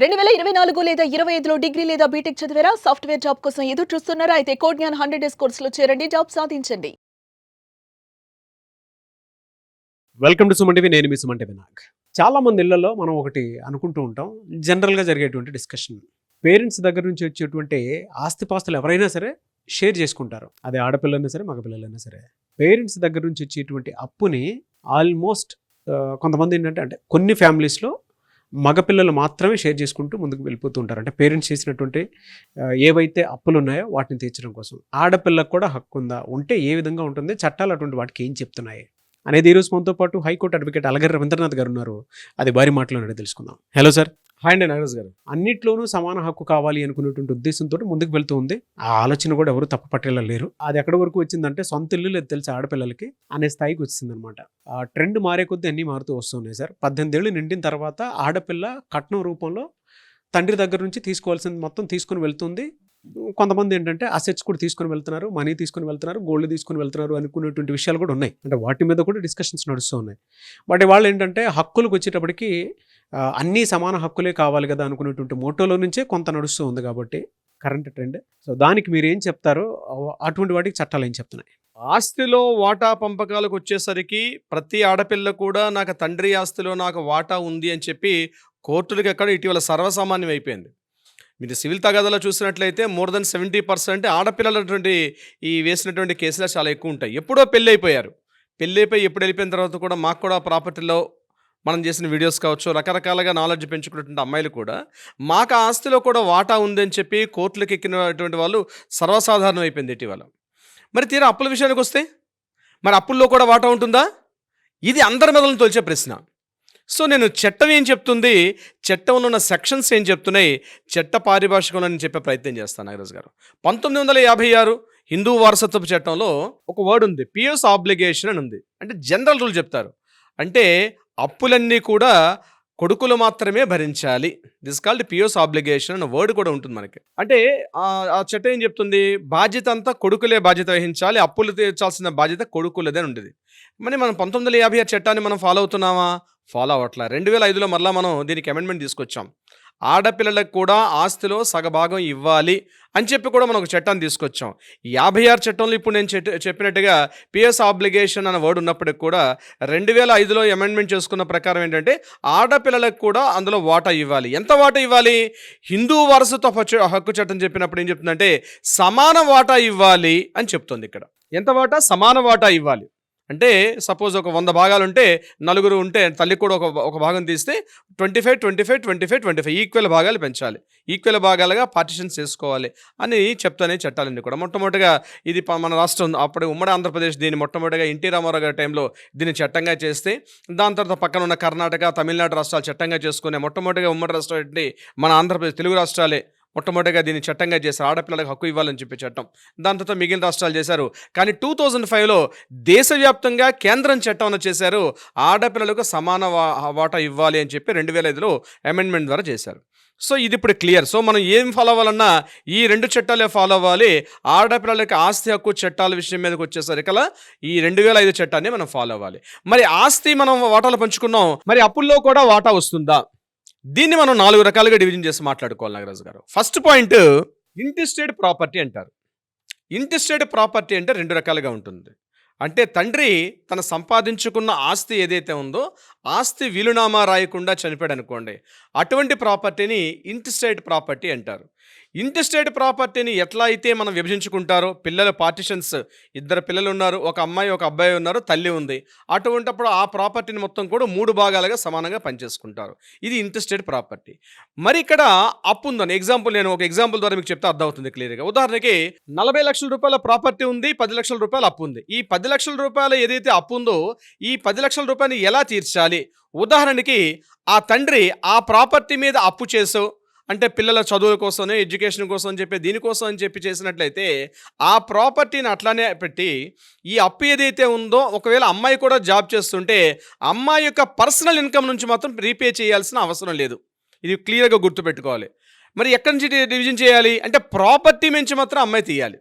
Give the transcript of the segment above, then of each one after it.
2024 లేదా 25లో డిగ్రీ లేదా బీటెక్ చదివారా? సాఫ్ట్‌వేర్ జాబ్ కోసం ఎదురు చూస్తున్నారా? అయితే కోడ్ జ్ఞాన్ 100 డేస్ కోర్సులో చేరండి. జాబ్ సాధించండి. Welcome to Suman TV. నేను మీ సుమన్ టీవీ నాగ్. చాలా మంది ఇళ్లలో మనం ఒకటి అనుకుంటూ ఉంటాం. జనరల్గా జరిగేటువంటి డిస్కషన్, పేరెంట్స్ దగ్గర నుంచి వచ్చేటువంటి ఆస్తిపాస్తులు ఎవరైనా సరే షేర్ చేసుకుంటారు. అది ఆడపిల్లైనా సరే మగపిల్లలైనా సరే. పేరెంట్స్ దగ్గర నుంచి వచ్చేటువంటి అప్పుని ఆల్మోస్ట్ కొంతమంది ఏంటంటే అంటే కొన్ని ఫ్యామిలీస్లో మగపిల్లలు మాత్రమే షేర్ చేసుకుంటూ ముందుకు వెళ్ళిపోతూ ఉంటారు. అంటే పేరెంట్స్ చేసినటువంటి ఏవైతే అప్పులు ఉన్నాయో వాటిని తీర్చడం కోసం. ఆడపిల్లకు కూడా హక్కు ఉందా, ఉంటే ఏ విధంగా ఉంటుంది, చట్టాలు అటువంటి వాటికి ఏం చెప్తున్నాయి అనేది ఈరోజు మనతో పాటు హైకోర్టు అడ్వకేట్ అలగర్ర రవీంద్రనాథ్ గారు ఉన్నారు. అది వారి మాటలోనే తెలుసుకుందాం. Hello sir. హాయ్ అండి నాగరాజ్ గారు. అన్నిట్లోనూ సమాన హక్కు కావాలి అనుకునేటువంటి ఉద్దేశంతో ముందుకు వెళ్తూ ఉంది. ఆ ఆలోచన కూడా ఎవరు తప్పు పట్టేలా లేరు. అది ఎక్కడి వరకు వచ్చిందంటే సొంత ఇల్లు లేదు తెలిసి ఆడపిల్లలకి అనే స్థాయికి వచ్చిందనమాట. ఆ ట్రెండ్ మారే కొద్దీ అన్నీ మారుతూ వస్తున్నాయి సార్. 18 ఏళ్ళు నిండిన తర్వాత ఆడపిల్ల కట్నం రూపంలో తండ్రి దగ్గర నుంచి తీసుకోవాల్సింది మొత్తం తీసుకుని వెళ్తుంది. కొంతమంది ఏంటంటే అసెట్స్ కూడా తీసుకుని వెళ్తున్నారు, మనీ తీసుకుని వెళ్తున్నారు, గోల్డ్ తీసుకుని వెళ్తున్నారు అనుకునేటువంటి విషయాలు కూడా ఉన్నాయి. అంటే వాటి మీద కూడా డిస్కషన్స్ నడుస్తూ ఉన్నాయి. బట్ వాళ్ళు ఏంటంటే హక్కులకు వచ్చేటప్పటికి అన్నీ సమాన హక్కులే కావాలి కదా అనుకునేటువంటి మోటోలో నుంచే కొంత నడుస్తూ ఉంది కాబట్టి కరెంట్ ట్రెండ్. సో దానికి మీరు ఏం చెప్తారో, అటువంటి వాటికి చట్టాలు ఏం చెప్తున్నాయి? ఆస్తిలో వాటా పంపకాలకు వచ్చేసరికి ప్రతి ఆడపిల్ల కూడా నాకు తండ్రి ఆస్తిలో నాకు వాటా ఉంది అని చెప్పి కోర్టులకు ఎక్కడ ఇటీవల సర్వసామాన్యం అయిపోయింది. మీరు సివిల్ తగాదాలో చూసినట్లయితే మోర్ దెన్ 70% ఆడపిల్లలటువంటి ఈ వేసినటువంటి కేసులు చాలా ఎక్కువ ఉంటాయి. ఎప్పుడో పెళ్ళి అయిపోయారు. పెళ్ళి అయిపోయి ఎప్పుడు వెళ్ళిపోయిన తర్వాత కూడా మాకు కూడా ప్రాపర్టీలో మనం చేసిన వీడియోస్ కావచ్చు, రకరకాలుగా నాలెడ్జ్ పెంచుకున్నటువంటి అమ్మాయిలు కూడా మాకు ఆ ఆస్తిలో కూడా వాటా ఉందని చెప్పి కోర్టులకు ఎక్కినటువంటి వాళ్ళు సర్వసాధారణం అయిపోయింది ఇటీవల. మరి తీరా అప్పుల విషయానికి వస్తే మరి అప్పుల్లో కూడా వాటా ఉంటుందా? ఇది అందరి మెదలను తొలిచే ప్రశ్న. సో నేను చట్టం ఏం చెప్తుంది, చట్టంలో ఉన్న సెక్షన్స్ ఏం చెప్తున్నాయి, చట్ట పారిభాషికంలో నేను చెప్పే ప్రయత్నం చేస్తాను నాగరాజ్ గారు. 1956 హిందూ వారసత్వపు చట్టంలో ఒక వర్డ్ ఉంది, పియస్ ఆబ్లిగేషన్ అని ఉంది. అంటే జనరల్ రూల్ చెప్తారు. అంటే అప్పులన్నీ కూడా కొడుకులు మాత్రమే భరించాలి. దిస్ కాల్డ్ పియోస్ ఆబ్లిగేషన్ అనే వర్డ్ కూడా ఉంటుంది మనకి. అంటే ఆ చట్టం ఏం చెప్తుంది, బాధ్యత అంతా కొడుకులే బాధ్యత వహించాలి, అప్పులు తీర్చాల్సిన బాధ్యత కొడుకులదే ఉండేది. మరి మనం 1956 చట్టాన్ని మనం ఫాలో అవుతున్నామా? ఫాలో అవ్వట్లా. 2005లో మరలా మనం దీనికి అమెండ్మెంట్ తీసుకొచ్చాం. ఆడపిల్లలకు కూడా ఆస్తిలో సగభాగం ఇవ్వాలి అని చెప్పి కూడా మనం ఒక చట్టాన్ని తీసుకొచ్చాం. 56 చట్టంలో ఇప్పుడు నేను చెప్పినట్టుగా పిఎస్ ఆబ్లిగేషన్ అనే వర్డ్ ఉన్నప్పటికి కూడా 2005లో అమెండ్మెంట్ చేసుకున్న ప్రకారం ఏంటంటే ఆడపిల్లలకు కూడా అందులో వాటా ఇవ్వాలి. ఎంత వాటా ఇవ్వాలి? హిందూ వారసత్వ హక్కు చట్టం చెప్పినప్పుడు ఏం చెప్తుందంటే సమాన వాటా ఇవ్వాలి అని చెప్తుంది. ఇక్కడ ఎంత వాటా? సమాన వాటా ఇవ్వాలి. అంటే సపోజ్ ఒక 100 భాగాలు ఉంటే నలుగురు ఉంటే తల్లికి కూడా ఒక భాగం తీస్తే 25, 25, 25, 25 ఈక్వల్ భాగాలు పెంచాలి, ఈక్వల్ భాగాలుగా పార్టిషన్స్ చేసుకోవాలి అని చెప్తానే చట్టాలన్నీ కూడా. మొట్టమొదటిగా ఇది మన రాష్ట్రం అప్పుడు ఉమ్మడి ఆంధ్రప్రదేశ్ దీన్ని మొట్టమొదటిగా ఎన్టీ రామారావు గారి టైంలో దీన్ని చట్టంగా చేస్తే, దాని తర్వాత పక్కన ఉన్న కర్ణాటక, తమిళనాడు రాష్ట్రాలు చట్టంగా చేసుకునే మొట్టమొదటిగా ఉమ్మడి రాష్ట్రం ఏంటి మన ఆంధ్రప్రదేశ్, తెలుగు రాష్ట్రాలే మొట్టమొదటిగా దీన్ని చట్టంగా చేశారు. ఆడపిల్లలకు హక్కు ఇవ్వాలని చెప్పి చట్టం. దాని తర్వాత మిగిలిన రాష్ట్రాలు చేశారు. కానీ 2005లో దేశవ్యాప్తంగా కేంద్రం చట్టం చేశారు, ఆడపిల్లలకు సమాన వాటా ఇవ్వాలి అని చెప్పి 2005లో అమెండ్మెంట్ ద్వారా చేశారు. సో ఇది ఇప్పుడు క్లియర్. సో మనం ఏం ఫాలో అవ్వాలన్నా ఈ 2 చట్టాలే ఫాలో అవ్వాలి. ఆడపిల్లలకి ఆస్తి హక్కు చట్టాల విషయం మీదకి వచ్చేసరికలా ఈ 2005 చట్టాన్ని మనం ఫాలో అవ్వాలి. మరి ఆస్తి మనం వాటాలు పంచుకున్నాం, మరి అప్పుల్లో కూడా వాటా వస్తుందా? దీన్ని మనం 4 రకాలుగా డివిజన్ చేసి మాట్లాడుకోవాలి నాగరాజు గారు. ఫస్ట్ పాయింట్ ఇంటెస్టేట్ ప్రాపర్టీ అంటారు. ఇంటెస్టేట్ ప్రాపర్టీ అంటే 2 రకాలుగా ఉంటుంది. అంటే తండ్రి తన సంపాదించుకున్న ఆస్తి ఏదైతే ఉందో ఆస్తి వీలునామా రాయకుండా చనిపోయాడు అనుకోండి, అటువంటి ప్రాపర్టీని ఇంటెస్టేట్ ప్రాపర్టీ అంటారు. ఇంటెస్టేట్ ప్రాపర్టీని ఎట్లా అయితే మనం విభజించుకుంటారో, పిల్లల పార్టిషన్స్, 2 పిల్లలు ఉన్నారు, ఒక అమ్మాయి ఒక అబ్బాయి ఉన్నారు, తల్లి ఉంది, అటువంటిప్పుడు ఆ ప్రాపర్టీని మొత్తం కూడా 3 భాగాలుగా సమానంగా పనిచేసుకుంటారు. ఇది ఇంటెస్టేట్ ప్రాపర్టీ. మరి ఇక్కడ అప్పు ఉందని నేను ఒక ఎగ్జాంపుల్ ద్వారా మీకు చెప్తే అర్థమవుతుంది క్లియర్గా. ఉదాహరణకి 40 లక్షల రూపాయల ప్రాపర్టీ ఉంది, 10 లక్షల రూపాయల అప్పు ఉంది. ఈ 10 లక్షల రూపాయలు ఏదైతే అప్పు ఉందో ఈ 10 లక్షల రూపాయలు ఎలా తీర్చాలి? ఉదాహరణకి ఆ తండ్రి ఆ ప్రాపర్టీ మీద అప్పు చేసో, అంటే పిల్లల చదువుల కోసం, ఎడ్యుకేషన్ కోసం అని చెప్పి దీనికోసం అని చెప్పి చేసినట్లయితే ఆ ప్రాపర్టీని అట్లానే పెట్టి ఈ అప్పు ఏదైతే ఉందో, ఒకవేళ అమ్మాయి కూడా జాబ్ చేస్తుంటే అమ్మాయి యొక్క పర్సనల్ ఇన్కమ్ నుంచి మాత్రం రీపే చేయాల్సిన అవసరం లేదు. ఇది క్లియర్గా గుర్తుపెట్టుకోవాలి. మరి ఎక్కడి నుంచి డివిజన్ చేయాలి అంటే ప్రాపర్టీ నుంచి మాత్రం అమ్మాయి తీయాలి.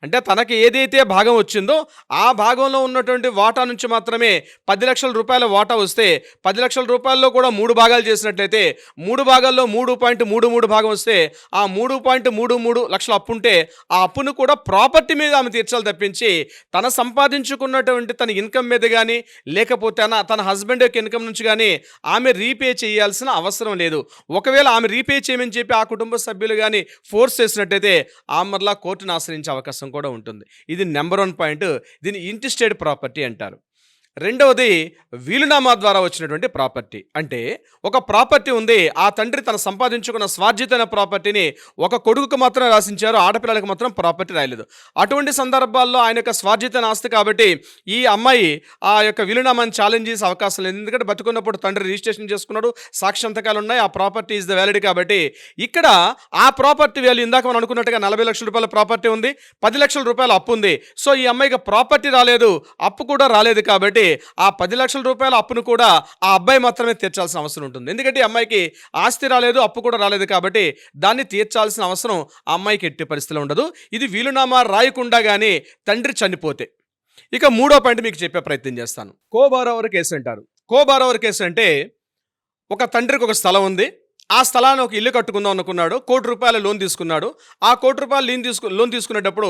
అంటే తనకి ఏదైతే భాగం వచ్చిందో ఆ భాగంలో ఉన్నటువంటి వాటా నుంచి మాత్రమే 10 లక్షల రూపాయల వాటా వస్తే 10 లక్షల రూపాయల్లో కూడా 3 భాగాలు చేసినట్లయితే 3 భాగాల్లో 3.33 భాగం వస్తే ఆ 3.33 లక్షల అప్పు ఉంటే ఆ అప్పును కూడా ప్రాపర్టీ మీద ఆమె తీర్చాలి తప్పించి తన సంపాదించుకున్నటువంటి తన ఇన్కమ్ మీద కానీ లేకపోతే తన హస్బెండ్ యొక్క ఇన్కమ్ నుంచి కానీ ఆమె రీపే చేయాల్సిన అవసరం లేదు. ఒకవేళ ఆమె రీపే చేయమని చెప్పి ఆ కుటుంబ సభ్యులు కానీ ఫోర్స్ చేసినట్టయితే ఆమె కోర్టును ఆశ్రయించే అవకాశం కూడా ఉంటుంది. ఇది నెంబర్ 1 పాయింట్. దీన్ని ఇంటిస్టేట్ ప్రాపర్టీ అంటారు. రెండవది వీలునామా ద్వారా వచ్చినటువంటి ప్రాపర్టీ. అంటే ఒక ప్రాపర్టీ ఉంది, ఆ తండ్రి తన సంపాదించుకున్న స్వార్జితమైన ప్రాపర్టీని ఒక కొడుకుకు మాత్రం రాసించారు, ఆడపిల్లలకు మాత్రం ప్రాపర్టీ రాయలేదు. అటువంటి సందర్భాల్లో ఆయన యొక్క స్వార్జితమైన ఆస్తి కాబట్టి ఈ అమ్మాయి ఆ యొక్క వీలునామాని ఛాలెంజ్ చేసే అవకాశం లేదు. ఎందుకంటే బతుకున్నప్పుడు తండ్రి రిజిస్ట్రేషన్ చేసుకున్నాడు, సాక్ష్యంతకాలు ఉన్నాయి, ఆ ప్రాపర్టీ ఈజ్ ద వ్యాలిడ్. కాబట్టి ఇక్కడ ఆ ప్రాపర్టీ వాల్యూ ఇందాక మనం అనుకున్నట్టుగా 40 లక్షల రూపాయల ప్రాపర్టీ ఉంది, 10 లక్షల రూపాయల అప్పు ఉంది. సో ఈ అమ్మాయికి ప్రాపర్టీ రాలేదు, అప్పు కూడా రాలేదు. కాబట్టి ఆ 10 లక్షల రూపాయల అప్పును కూడా ఆ అబ్బాయి మాత్రమే తీర్చాల్సిన అవసరం ఉంటుంది. ఎందుకంటే ఈ అమ్మాయికి ఆస్తి రాలేదు, అప్పు కూడా రాలేదు. కాబట్టి దాన్ని తీర్చాల్సిన అవసరం ఆ అమ్మాయికి ఎట్టి పరిస్థితిలో ఉండదు. ఇది వీలునామా రాయకుండా కానీ తండ్రి చనిపోతే. ఇక 3వ పాయింట్ మీకు చెప్పే ప్రయత్నం చేస్తాను. కో-బారోవర్ కేసు అంటారు. కో-బారోవర్ కేసు అంటే ఒక తండ్రికి ఒక స్థలం ఉంది, ఆ స్థలాన్ని ఒక ఇల్లు కట్టుకుందాం అనుకున్నాడు, ₹1,00,00,000 లోన్ తీసుకున్నాడు. ఆ ₹1,00,00,000 లోన్ తీసుకునేటప్పుడు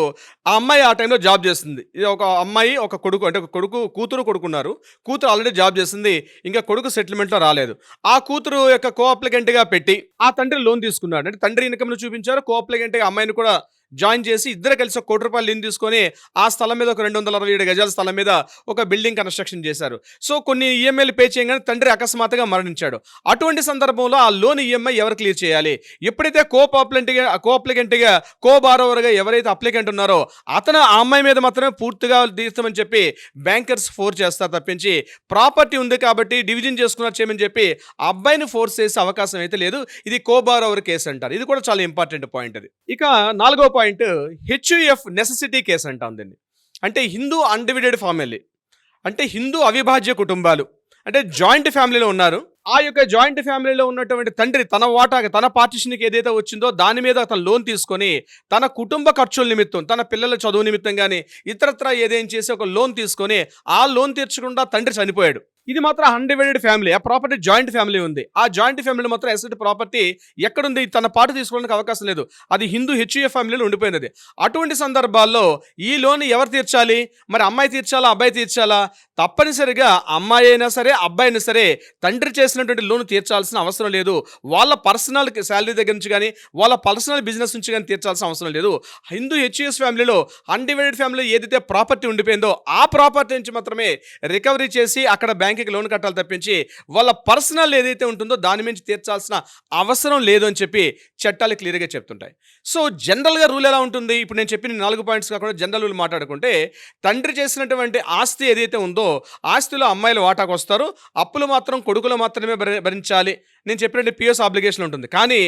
ఆ అమ్మాయి ఆ టైంలో జాబ్ చేస్తుంది. ఇది ఒక అమ్మాయి ఒక కొడుకు, అంటే ఒక కూతురు కొడుకున్నారు. కూతురు ఆల్రెడీ జాబ్ చేస్తుంది, ఇంకా కొడుకు సెటిల్మెంట్లో రాలేదు. ఆ కూతురు యొక్క కో అప్లికెంట్గా పెట్టి ఆ తండ్రి లోన్ తీసుకున్నాడు. అంటే తండ్రి ఇన్కమ్ను చూపించారు, కో అప్లికెంట్గా అమ్మాయిని కూడా జాయిన్ చేసి ఇద్దరు కలిసి ₹1,00,00,000 లోన్ తీసుకొని ఆ స్థలం మీద ఒక 267 గజాల స్థలం మీద ఒక బిల్డింగ్ కన్స్ట్రక్షన్ చేశారు. సో కొన్ని ఈఎంఐలు పే చేయగానే తండ్రి అకస్మాత్తుగా మరణించాడు. అటువంటి సందర్భంలో ఆ లోన్ ఈఎంఐ ఎవరు క్లియర్ చేయాలి? ఎప్పుడైతే కో అప్లికెంట్గా కో-బారోవర్గా ఎవరైతే అప్లికెంట్ ఉన్నారో అతను ఆ అమ్మాయి మీద మాత్రమే పూర్తిగా తీర్చమని చెప్పి బ్యాంకర్స్ ఫోర్స్ చేస్తారు తప్పించి ప్రాపర్టీ ఉంది కాబట్టి డివిజన్ చేసుకున్నారు చేయమని చెప్పి ఆ అబ్బాయిని ఫోర్స్ చేసే అవకాశం అయితే లేదు. ఇది కో-బారోవర్ కేసు అంటారు. ఇది కూడా చాలా ఇంపార్టెంట్ పాయింట్. అది ఇక 4వ పాయింట్ HUF నెసెసిటీ కేసు అంటాం దీన్ని. అంటే హిందూ అన్డివిడెడ్ ఫ్యామిలీ, అంటే హిందూ అవిభాజ్య కుటుంబాలు, అంటే జాయింట్ ఫ్యామిలీలో ఉన్నారు. ఆ యొక్క జాయింట్ ఫ్యామిలీలో ఉన్నటువంటి తండ్రి తన వాటాగా తన పార్టిషన్కి ఏదైతే వచ్చిందో దాని మీద అతను లోన్ తీసుకొని తన కుటుంబ ఖర్చుల నిమిత్తం, తన పిల్లల చదువు నిమిత్తం కానీ ఇతరత్రా ఏదైనా చేసి ఒక లోన్ తీసుకొని ఆ లోన్ తీర్చకుండా తండ్రి చనిపోయాడు. ఇది మాత్రం అన్డివైడెడ్ ఫ్యామిలీ, ఆ ప్రాపర్టీ జాయింట్ ఫ్యామిలీ ఉంది. ఆ జాయింట్ ఫ్యామిలీ మాత్రం ఎసెట్ ప్రాపర్టీ ఎక్కడుంది, తన పాటు తీసుకోవడానికి అవకాశం లేదు. అది హిందూ HUF ఫ్యామిలీలో ఉండిపోయింది. అటువంటి సందర్భాల్లో ఈ లోన్ ఎవరు తీర్చాలి? మరి అమ్మాయి తీర్చాలా, అబ్బాయి తీర్చాలా? తప్పనిసరిగా అమ్మాయి అయినా సరే, అబ్బాయి అయినా సరే తండ్రి చేసినటువంటి లోన్ తీర్చాల్సిన అవసరం లేదు. వాళ్ళ పర్సనల్ శాలరీ దగ్గర నుంచి కానీ వాళ్ళ పర్సనల్ బిజినెస్ నుంచి కానీ తీర్చాల్సిన అవసరం లేదు. హిందూ HUF ఫ్యామిలీలో అన్డివైడెడ్ ఫ్యామిలీలో ఏదైతే ప్రాపర్టీ ఉండిపోయిందో ఆ ప్రాపర్టీ నుంచి మాత్రమే రికవరీ చేసి అక్కడ బ్యాంక్కి లోన్ కట్టాలి తప్పించి వాళ్ళ పర్సనల్ ఏదైతే ఉంటుందో దాని నుంచి తీర్చాల్సిన అవసరం లేదు అని చెప్పి చట్టాలు క్లియర్గా చెప్తుంటాయి. సో జనరల్గా రూల్ ఎలా ఉంటుంది? ఇప్పుడు నేను చెప్పిన 4 పాయింట్స్ కాకుండా జనరల్ రూల్ మాట్లాడుకుంటే తండ్రి చేసినటువంటి ఆస్తి ఏదైతే ఉందో ఆస్తిలో అమ్మాయిలు వాటాకు వస్తారు, అప్పులు మాత్రం కొడుకులు మాత్రమే భరించాలి. నేను చెప్పినట్టు పిఎస్ ఆబ్లిగేషన్ ఉంటుంది. కానీ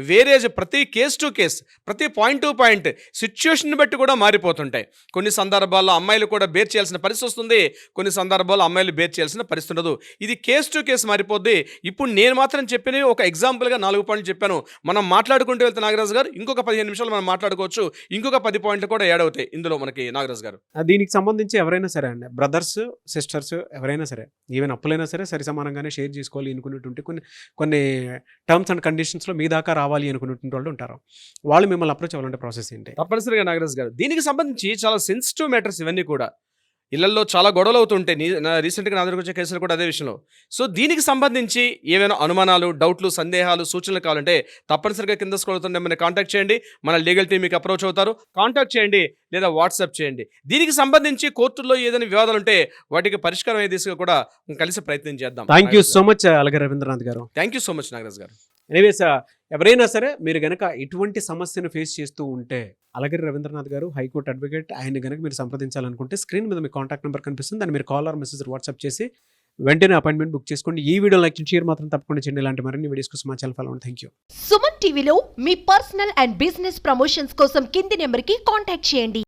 వేరేజ్ ప్రతి కేస్ టు కేస్, ప్రతి పాయింట్ టు పాయింట్ సిచ్యువేషన్ బట్టి కూడా మారిపోతుంటాయి. కొన్ని సందర్భాల్లో అమ్మాయిలు కూడా బేర్ చేయాల్సిన పరిస్థితి వస్తుంది, కొన్ని సందర్భాల్లో అమ్మాయిలు బేర్ చేయాల్సిన పరిస్థితి ఉండదు. ఇది కేస్ టు కేస్ మారిపోద్ది. ఇప్పుడు నేను మాత్రం చెప్పిన ఒక ఎగ్జాంపుల్గా 4 పాయింట్లు చెప్పాను. మనం మాట్లాడుకుంటూ వెళ్తే నాగరాజు గారు ఇంకొక 15 నిమిషాలు మనం మాట్లాడుకోవచ్చు. ఇంకొక 10 పాయింట్లు కూడా యాడ్ అవుతాయి ఇందులో మనకి నాగరాజు గారు. దీనికి సంబంధించి ఎవరైనా సరే అండి, బ్రదర్స్ సిస్టర్స్ ఎవరైనా సరే, ఈవెన్ అప్పులైనా సరే సరి సమానంగానే షేర్ చేసుకోవాలి అనుకునేటువంటి కొన్ని టర్మ్స్ అండ్ కండిషన్స్లో మీ దాకా రావాలి అనుకునేటువంటి వాళ్ళు ఉంటారు. వాళ్ళు మిమ్మల్ని అప్రోచ్ అవ్వాలంటే ప్రాసెస్ ఏంటి? తప్పనిసరిగా నాగరాజు గారు దీనికి సంబంధించి చాలా సెన్సిటివ్ మ్యాటర్స్ ఇవన్నీ కూడా. ఇళ్లలో చాలా గొడవలు అవుతుంటాయి. రీసెంట్గా నా దగ్గరకు వచ్చే కేసులు కూడా అదే విషయంలో. సో దీనికి సంబంధించి ఏమైనా అనుమానాలు, డౌట్లు, సందేహాలు, సూచనలు కావాలంటే తప్పనిసరిగా కింద స్క్రోల్ అవుతున్న నెంబర్ని కాంటాక్ట్ చేయండి. మన లీగల్ టీం మీకు అప్రోచ్ అవుతారు. కాంటాక్ట్ చేయండి లేదా వాట్సాప్ చేయండి. దీనికి సంబంధించి కోర్టుల్లో ఏదైనా వివాదాలు ఉంటే వాటికి పరిష్కారం అయ్యే దిశగా కూడా కలిసి ప్రయత్నం చేద్దాం. థ్యాంక్ యూ సో మచ్ అలగ Ravindranath garu. Thank you so much Nagaraj garu. Anyways ఎవరైనా సరే మీరు గనక ఇటువంటి సమస్యను ఫేస్ చేస్తూ ఉంటే అలగిరి రవీంద్రనాథ్ గారు హైకోర్టు అడ్వకేట్, ఆయన గనక మీరు సంప్రదించాలనుకుంటే స్క్రీన్ మీద మీ కాంటాక్ట్ నెంబర్ కనిపిస్తుంది. దాన్ని మీరు కాల్ ఆర్ మెసేజ్ వాట్సాప్ చేసి వెంటనే అపాయింట్మెంట్ బుక్ చేసుకోండి. ఈ వీడియో లైక్ షేర్ మాత్రం తప్పకుండా చేయండి. ఇలాంటి మరిన్ని వీడియోస్ కోసం మా ఛానల్ ఫాలో అవ్వండి. Thank you. సుమన్ టీవీలో మీ పర్సనల్ అండ్ బిజినెస్ ప్రమోషన్స్ కోసం కింది నెంబర్కి కాంటాక్ట్ చేయండి.